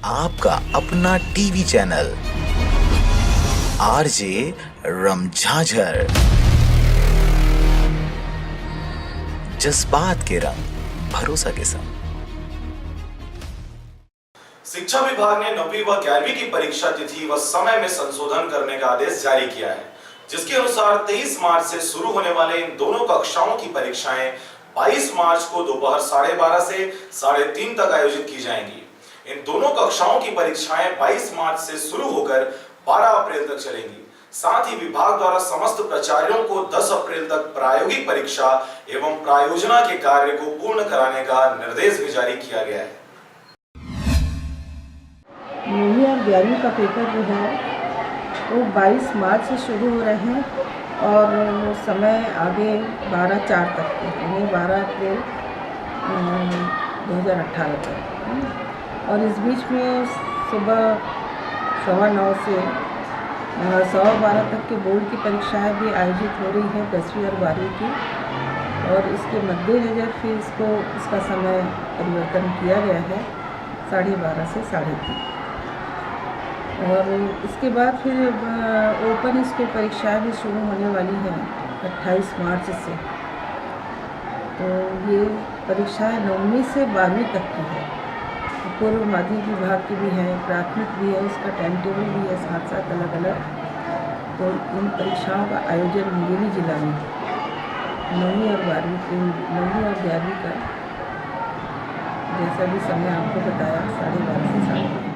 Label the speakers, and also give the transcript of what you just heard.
Speaker 1: आपका अपना TV channel RJ रमझाझर, जज्बात के रंग भरोसा के संग।
Speaker 2: शिक्षा विभाग ने 9वीं व 11वीं की परीक्षा तिथि व समय में संशोधन करने का आदेश जारी किया है, जिसके अनुसार 23 मार्च से शुरू होने वाले इन दोनों कक्षाओं की परीक्षाएं 22 मार्च को दोपहर 12:30 से 3:30 तक आयोजित की जाएंगी। इन दोनों कक्षाओं की परीक्षाएं 22 मार्च से शुरू होकर 12 अप्रैल तक चलेंगी। साथ ही विभाग द्वारा समस्त प्राचार्यों को 10 अप्रैल तक प्रायोगिक परीक्षा एवं प्रायोजना के कार्य को पूर्ण कराने का निर्देश भी जारी किया गया है।
Speaker 3: 9वीं और 11वीं का पेपर जो है वो 22 मार्च से शुरू हो रहे हैं और समय आगे 12/4 तक के, यानी 12 अप्रैल 2018 तक। और इस बीच में सुबह 9:15 से 12:15 तक के बोर्ड की परीक्षाएं भी आयोजित हो रही है 10वीं और 12वीं की। और इसके मद्देनज़र फिर इसका समय परिवर्तन किया गया है 12:30 से 3:30। और इसके बाद फिर ओपन स्कूल परीक्षाएं भी शुरू होने वाली हैं 28 मार्च से। तो ये परीक्षाएं 9वीं से 12वीं तक की है। पूर्व माध्यमिक विभाग की भी है, प्राथमिक भी है, उसका टाइम टेबल भी है साथ साथ अलग अलग। तो इन परीक्षाओं का आयोजन मुंगेली जिला में 9वीं और 11वीं का जैसा भी समय आपको बताया 12:30 से 3:30।